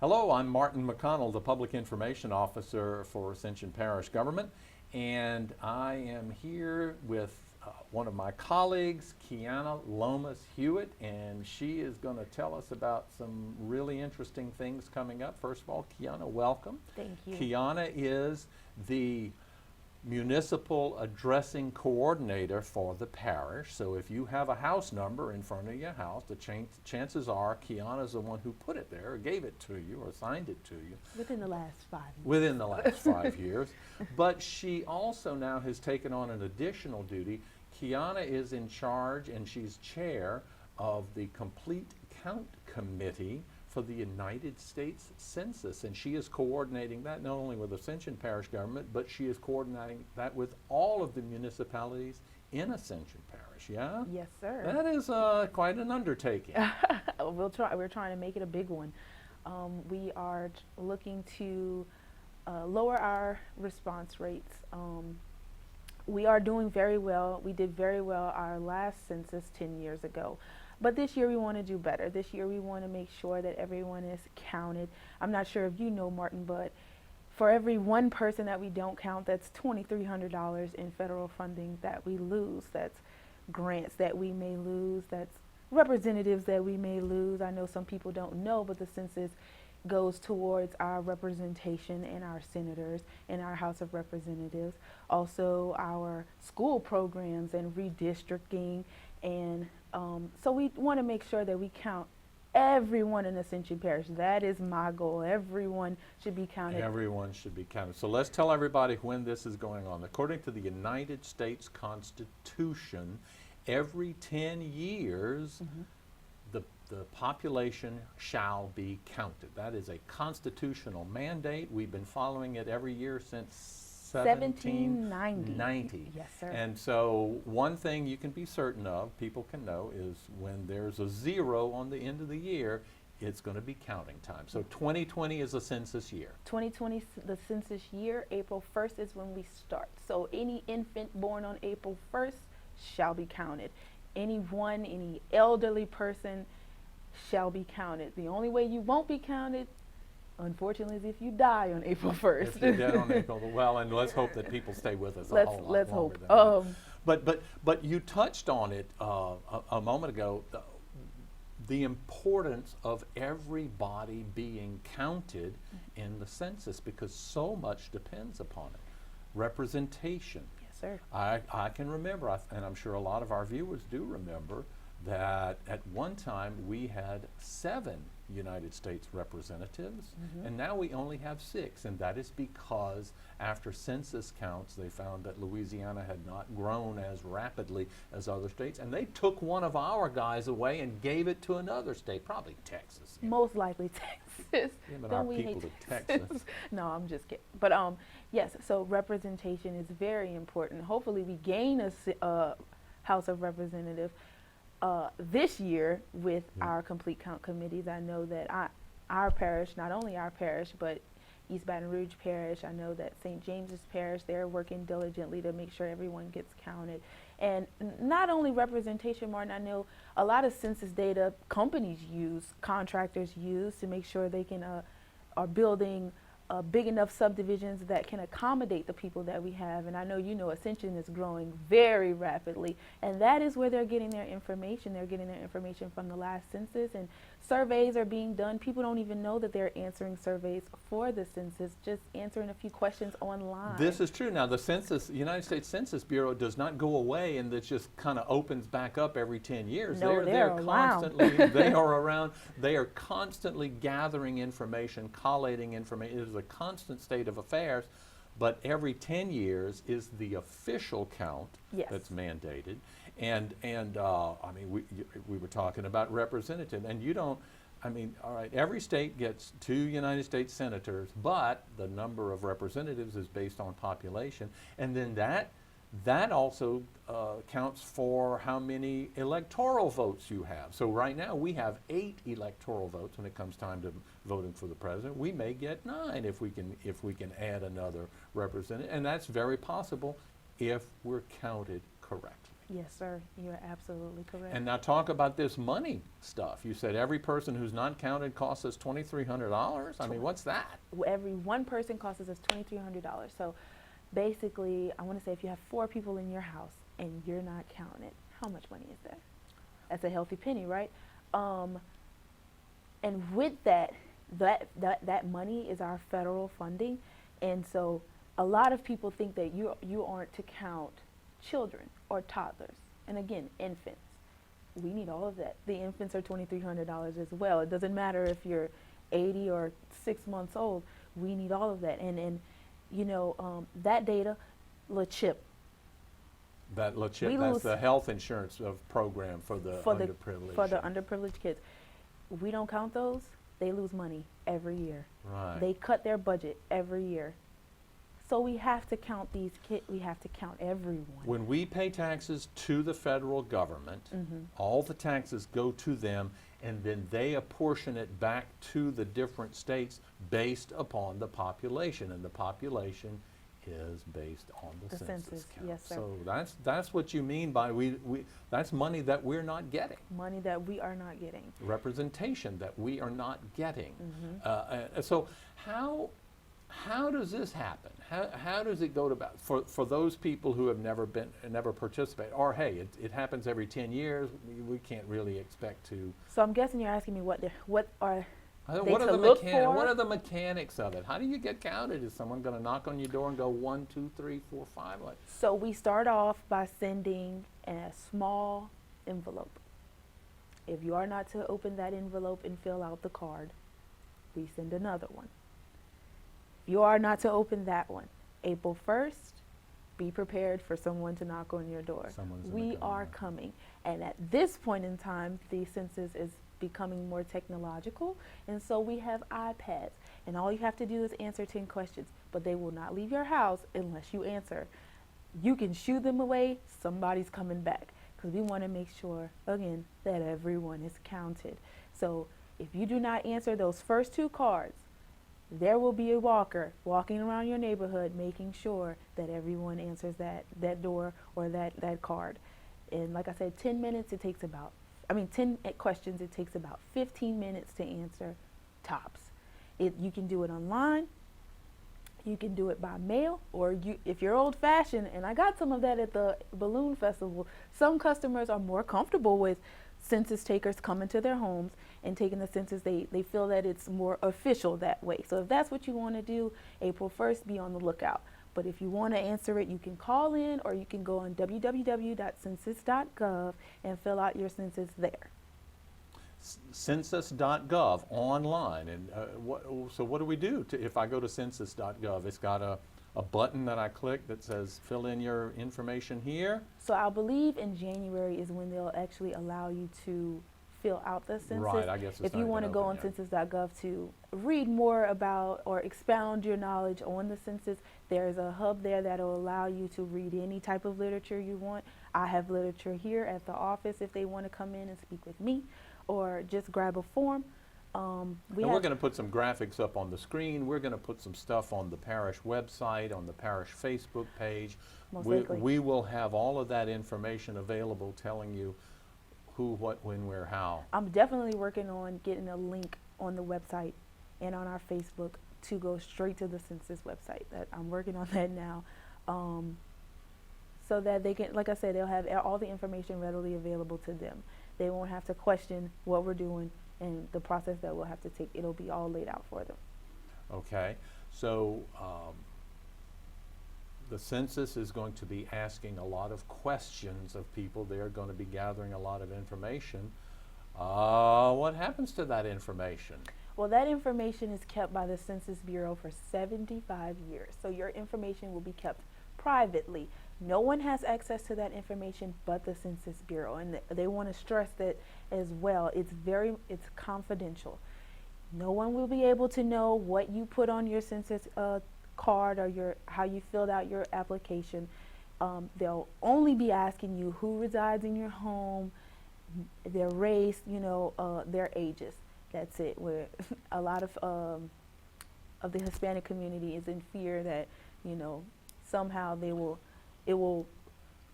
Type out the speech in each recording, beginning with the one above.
Hello, I'm Martin McConnell, the Public Information Officer for Ascension Parish Government, and I am here with one of my colleagues, Kiana Lomas Hewitt, and she is going to tell us about some really interesting things coming up. First of all, Kiana, welcome. Thank you. Kiana is the Municipal Addressing Coordinator for the parish. So if you have a house number in front of your house, the chances are Kiana's the one who put it there, or gave it to you, or assigned it to you. Within the last 5 years. Within the last 5 years. But she also now has taken on an additional duty. Kiana is in charge, and she's chair of the Complete Count Committee for the United States Census, and she is coordinating that not only with Ascension Parish government, but she is coordinating that with all of the municipalities in Ascension Parish, yeah? Yes, sir. That is quite an undertaking. We'll try. We're trying to make it a big one. We are looking to lower our response rates. We are doing very well. We did very well our last census 10 years ago. But this year we want to do better. This year we want to make sure that everyone is counted. I'm not sure if you know, Martin, but for every one person that we don't count, that's $2,300 in federal funding that we lose. That's grants that we may lose. That's representatives that we may lose. I know some people don't know, but the census goes towards our representation in our senators, in our House of Representatives, also our school programs and redistricting. And so we want to make sure that we count everyone in Ascension Parish. That is my goal. Everyone should be counted. Everyone should be counted. So let's tell everybody when this is going on. According to the United States Constitution, every 10 years, the population shall be counted. That is a constitutional mandate. We've been following it every year since 1790. Yes, sir. And so one thing you can be certain of, people can know, is when there's a 0 on the end of the year, it's going to be counting time. So 2020 is a census year. 2020, the census year, April 1st is when we start. So any infant born on April 1st shall be counted. Any elderly person shall be counted. The only way you won't be counted, unfortunately, is if you die on April 1st. If you're dead on April, well, and let's hope that people stay with us a whole lot let's longer hope. than that. But you touched on it a moment ago, the importance of everybody being counted in the census, because so much depends upon it. Representation. Yes, sir. I can remember, and I'm sure a lot of our viewers do remember, that at one time we had 7 United States representatives, and now we only have 6, and that is because after census counts they found that Louisiana had not grown as rapidly as other states, and they took one of our guys away and gave it to another state, probably Texas. Most likely Texas. Yeah, but Don't our we people hate to Texas. No, I'm just kidding. But yes, so representation is very important. Hopefully we gain a House of Representatives this year with our complete count committees. I know that our parish, not only our parish, but East Baton Rouge Parish, I know that St. James's Parish, they're working diligently to make sure everyone gets counted. And not only representation, Martin, I know a lot of census data companies use, contractors use to make sure they can are building big enough subdivisions that can accommodate the people that we have. And I know you know Ascension is growing very rapidly, and that is where they're getting their information. They're getting their information from the last census, and surveys are being done. People don't even know that they're answering surveys for the census, just answering a few questions online. This is true. Now, the census, United States Census Bureau does not go away and it just kind of opens back up every 10 years. No, they're constantly, they are around. They are constantly gathering information, collating information. It is a constant state of affairs, but every 10 years is the official count that's mandated. And I mean, we were talking about representative, and you don't, I mean, all right, every state gets 2 United States senators, but the number of representatives is based on population, and then that also counts for how many electoral votes you have. So right now we have 8 electoral votes when it comes time to voting for the president. We may get 9 if we can add another representative, and that's very possible if we're counted correctly. Yes, sir. You're absolutely correct. And now talk about this money stuff. You said every person who's not counted costs us $2,300. I mean, what's that? Every one person costs us $2,300. So basically, I want to say if you have 4 people in your house and you're not counting it, how much money is that? That's a healthy penny, right? And with that money is our federal funding, and so a lot of people think that you aren't to count children or toddlers, and again, infants. We need all of that. The infants are $2,300 as well. It doesn't matter if you're 80 or 6 months old. We need all of that, and that data, chip. That We that's lose- the health insurance program for the underprivileged. For the underprivileged kids. We don't count those, they lose money every year. Right. They cut their budget every year. So we have to count these kids, we have to count everyone. When we pay taxes to the federal government, all the taxes go to them, and then they apportion it back to the different states based upon the population, and the population is based on the census count. Yes, sir. So that's what you mean by that's money that we're not getting. Money that we are not getting. Representation that we are not getting. So how does this happen? How does it go about for those people who have never participated? Or hey, it happens every 10 years. We can't really expect to. So I'm guessing you're asking me what are they What to look for? What are the mechanics of it? How do you get counted? Is someone going to knock on your door and go 1, 2, 3, 4, 5? Like, So we start off by sending a small envelope. If you are not to open that envelope and fill out the card, we send another one. If you are not to open that one, April 1st, be prepared for someone to knock on your door. We are coming. And at this point in time, the census is becoming more technological, and so we have iPads, and all you have to do is answer 10 questions, but they will not leave your house unless you answer. You can shoo them away, somebody's coming back, because we want to make sure, again, that everyone is counted. So if you do not answer those first 2 cards, there will be a walker walking around your neighborhood making sure that everyone answers that door or that card. And like I said, 10 minutes, it takes about 10 questions, it takes about 15 minutes to answer tops. You can do it online, you can do it by mail, or if you're old fashioned, and I got some of that at the balloon festival, some customers are more comfortable with census takers coming to their homes and taking the census. They feel that it's more official that way. So if that's what you want to do, April 1st, be on the lookout. But if you want to answer it, you can call in, or you can go on www.census.gov and fill out your census there. Census.gov online. And so what do we do if I go to census.gov? It's got a button that I click that says fill in your information here. So I believe in January is when they'll actually allow you to fill out the census. Right, I guess it's if you want to go on census.gov to read more about or expound your knowledge on the census, there's a hub there that will allow you to read any type of literature you want. I have literature here at the office if they want to come in and speak with me, or just grab a form. We're going to put some graphics up on the screen. We're going to put some stuff on the parish website, on the parish Facebook page. We will have all of that information available telling you who, what, when, where, how. I'm definitely working on getting a link on the website and on our Facebook to go straight to the census website. I'm working on that now, so that they can, like I said, they'll have all the information readily available to them. They won't have to question what we're doing and the process that we'll have to take. It'll be all laid out for them. Okay, so the census is going to be asking a lot of questions of people. They're going to be gathering a lot of information. What happens to that information? Well, that information is kept by the Census Bureau for 75 years. So your information will be kept privately. No one has access to that information but the Census Bureau. And they want to stress that as well. It's confidential. No one will be able to know what you put on your census card or how you filled out your application. They'll only be asking you who resides in your home, their race, their ages. That's it. Where a lot of the Hispanic community is in fear that somehow it will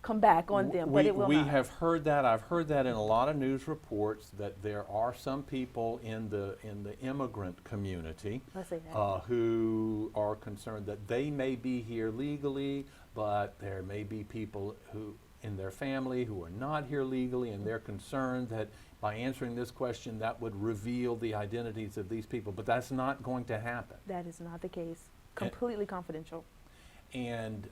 come back on them, but it will we not. have heard that. I've heard that in a lot of news reports that there are some people in the immigrant community Let's say that. who are concerned that they may be here legally, but there may be people who in their family who are not here legally, and they're concerned that by answering this question that would reveal the identities of these people. But that's not going to happen. That is not the case. Completely confidential. And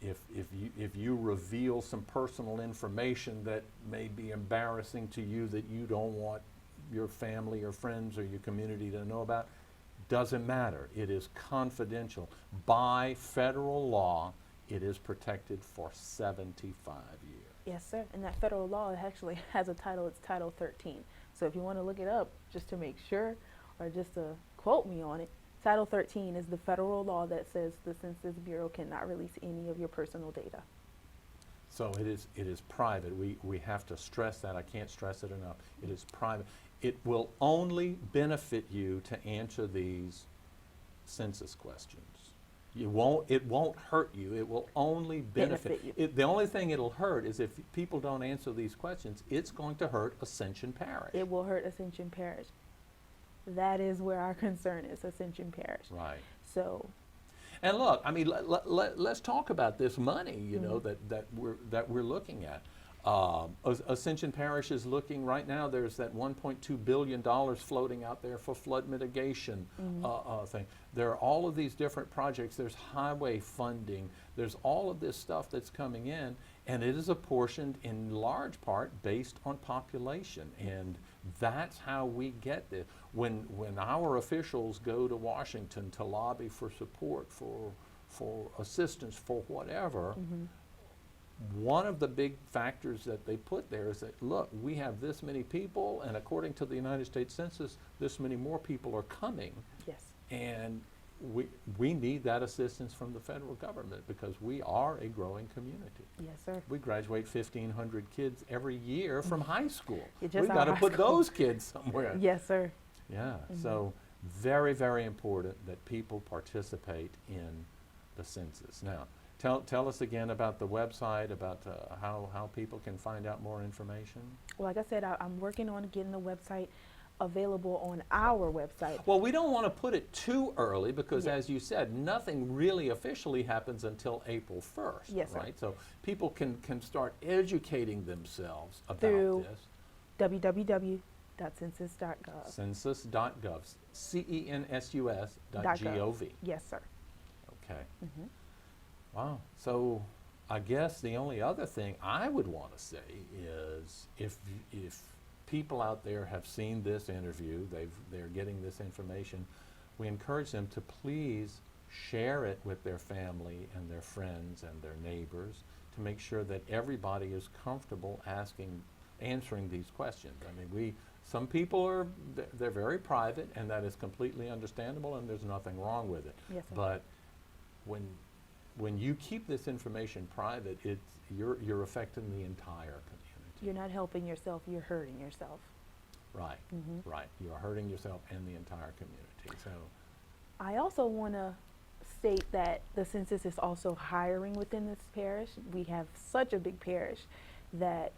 if you reveal some personal information that may be embarrassing to you, that you don't want your family or friends or your community to know about, doesn't matter. It is confidential. By federal law, it is protected for 75 years. Yes, sir. And that federal law actually has a title. It's Title 13. So if you want to look it up just to make sure, or just to quote me on it, Title 13 is the federal law that says the Census Bureau cannot release any of your personal data. So it is private. We have to stress that. I can't stress it enough. It is private. It will only benefit you to answer these census questions. It won't hurt you. It will only benefit you. The only thing it'll hurt is if people don't answer these questions, it's going to hurt Ascension Parish. It will hurt Ascension Parish. That is where our concern is, Ascension Parish. Right. So. And look, I mean, let's talk about this money, you know, that we're looking at. Ascension Parish is looking right now. There's that $1.2 billion floating out there for flood mitigation thing. There are all of these different projects. There's highway funding. There's all of this stuff that's coming in, and it is apportioned in large part based on population. And that's how we get this. When our officials go to Washington to lobby for support, for assistance, for whatever, one of the big factors that they put there is that, look, we have this many people, and according to the United States Census, this many more people are coming. Yes. And we need that assistance from the federal government because we are a growing community. Yes, sir. We graduate 1,500 kids every year from high school. Just We've our got to high put school. those kids somewhere. Yes, sir. Yeah, so very, very important that people participate in the census. Now, tell us again about the website, about how people can find out more information. Well, like I said, I'm working on getting the website available on our website. Well, we don't want to put it too early because, as you said, nothing really officially happens until April 1st, Yes, sir. right? So people can start educating themselves about Through this. www.census.gov. Census.gov, census.gov. Yes, sir. Okay. Wow. So I guess the only other thing I would want to say is if people out there have seen this interview, they're getting this information, we encourage them to please share it with their family and their friends and their neighbors to make sure that everybody is comfortable answering these questions. I mean, some people they're very private, and that is completely understandable, and there's nothing wrong with it. Yes, sir. But when you keep this information private, you're affecting the entire community. You're not helping yourself, you're hurting yourself. Right, right. You're hurting yourself and the entire community. So I also want to state that the census is also hiring within this parish. We have such a big parish that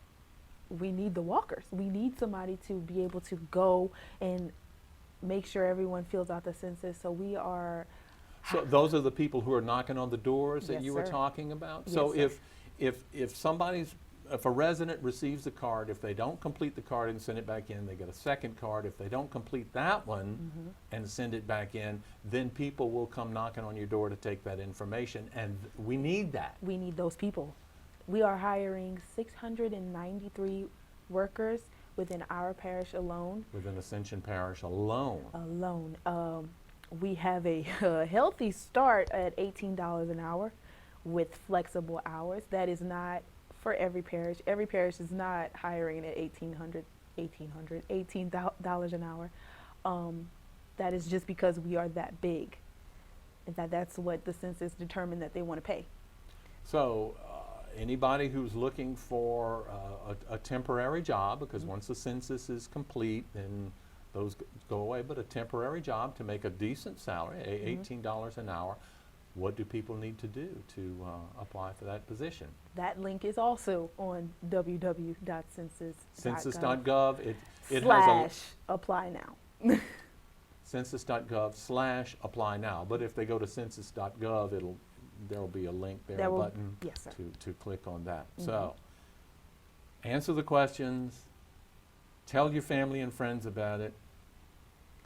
we need the walkers. We need somebody to be able to go and make sure everyone fills out the census. So we are. So those are the people who are knocking on the doors that Yes, you were sir. talking about? Yes, So sir. if a resident receives the card, if they don't complete the card and send it back in, they get a second card. If they don't complete that one and send it back in, then people will come knocking on your door to take that information, and we need that. We need those people. We are hiring 693 workers within our parish alone. Within Ascension Parish alone. We have a healthy start at $18 an hour with flexible hours. That is not for every parish. Every parish is not hiring at $18 an hour. That is just because we are that big. And that's what the census determined that they want to pay. So anybody who's looking for a temporary job, because once the census is complete, then those go away, but a temporary job to make a decent salary, $18 an hour, what do people need to do to apply for that position? That link is also on www.census.gov Census.gov, it has slash apply now. census.gov/apply now. But if they go to census.gov, there'll be a link there, There a will- button yes, sir. to click on that. Mhm. So, answer the questions, tell your family and friends about it.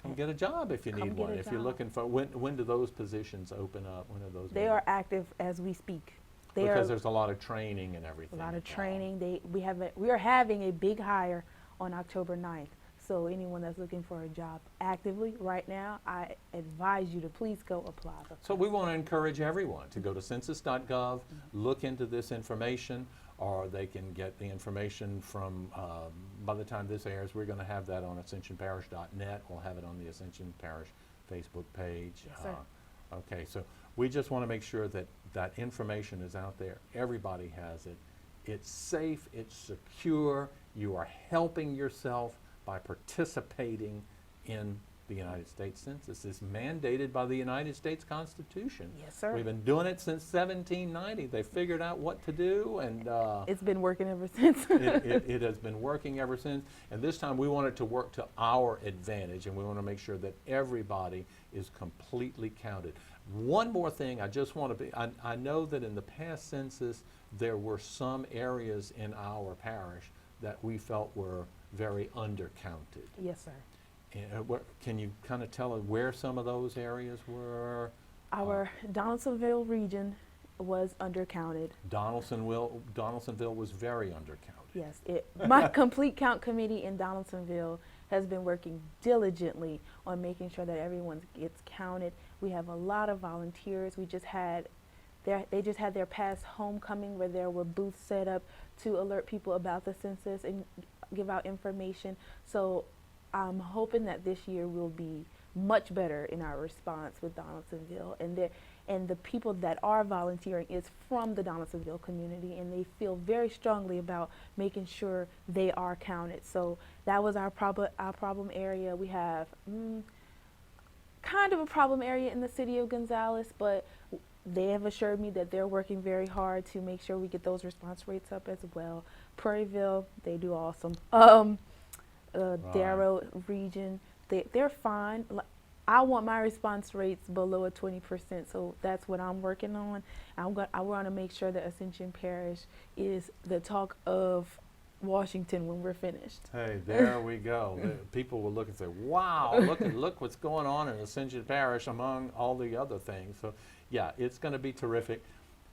Come get a job if you Come need get one. a If you're job. looking for, when do those positions open up? When are those? They are active as we speak. They because are there's a lot of training and everything. a lot of involved. training. We are having a big hire on October 9th. So anyone that's looking for a job actively right now, I advise you to please go apply. So we want to encourage everyone to go to census.gov, look into this information, or they can get the information from, by the time this airs, we're going to have that on ascensionparish.net. We'll have it on the Ascension Parish Facebook page. Yes, sir. Okay, so we just want to make sure that that information is out there. Everybody has it. It's safe, it's secure. You are helping yourself by participating in the United States Census. It's mandated by the United States Constitution. Yes, sir. We've been doing it since 1790. They figured out what to do, and It's been working ever since. it has been working ever since. And this time we want it to work to our advantage, and we want to make sure that everybody is completely counted. One more thing, I just want to be, I know that in the past census, there were some areas in our parish that we felt were very undercounted. Yes, sir. And, can you kind of tell us where some of those areas were? Our Donaldsonville region was undercounted. Donaldsonville was very undercounted. Yes, my complete count committee in Donaldsonville has been working diligently on making sure that everyone gets counted. We have a lot of volunteers. They just had their past homecoming where there were booths set up to alert people about the census and give out information. So I'm hoping that this year will be much better in our response with Donaldsonville, and the people that are volunteering is from the Donaldsonville community, and they feel very strongly about making sure they are counted. So that was our problem area. We have kind of a problem area in the city of Gonzales, but they have assured me that they're working very hard to make sure we get those response rates up as well. Prairieville, they do awesome. Darrow region, they're fine. I want my response rates below a 20%, so that's what I'm working on. I want to make sure that Ascension Parish is the talk of Washington when we're finished. Hey, there we go. People will look and say, wow, look what's going on in Ascension Parish among all the other things. So yeah, it's going to be terrific.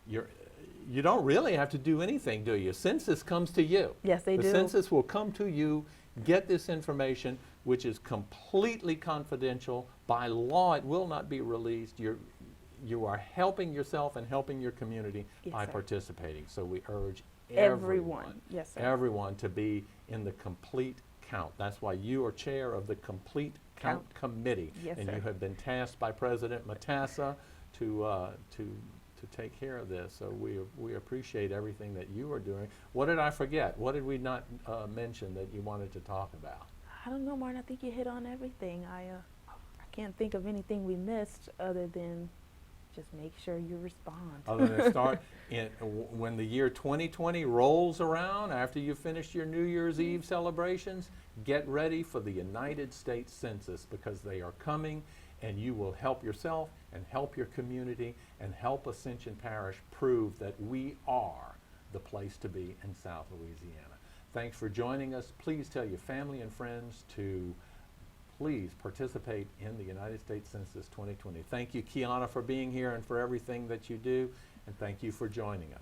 You don't really have to do anything, do you? Census comes to you. Yes, they do. The census will come to you, get this information, which is completely confidential. By law, it will not be released. You are helping yourself and helping your community by Yes, sir. participating. So we urge Everyone. Yes, sir. everyone to be in the complete count. That's why you are chair of the complete count committee. Yes, and sir. you have been tasked by President Matassa to take care of this. So we appreciate everything that you are doing. What did I forget? What did we not mention that you wanted to talk about? I don't know, Martin. I think you hit on everything. I can't think of anything we missed other than just make sure you respond. Other than start when the year 2020 rolls around, after you finish your New Year's Eve celebrations, get ready for the United States Census, because they are coming, and you will help yourself and help your community and help Ascension Parish prove that we are the place to be in South Louisiana. Thanks for joining us. Please tell your family and friends to please participate in the United States Census 2020. Thank you, Kiana, for being here and for everything that you do, and thank you for joining us.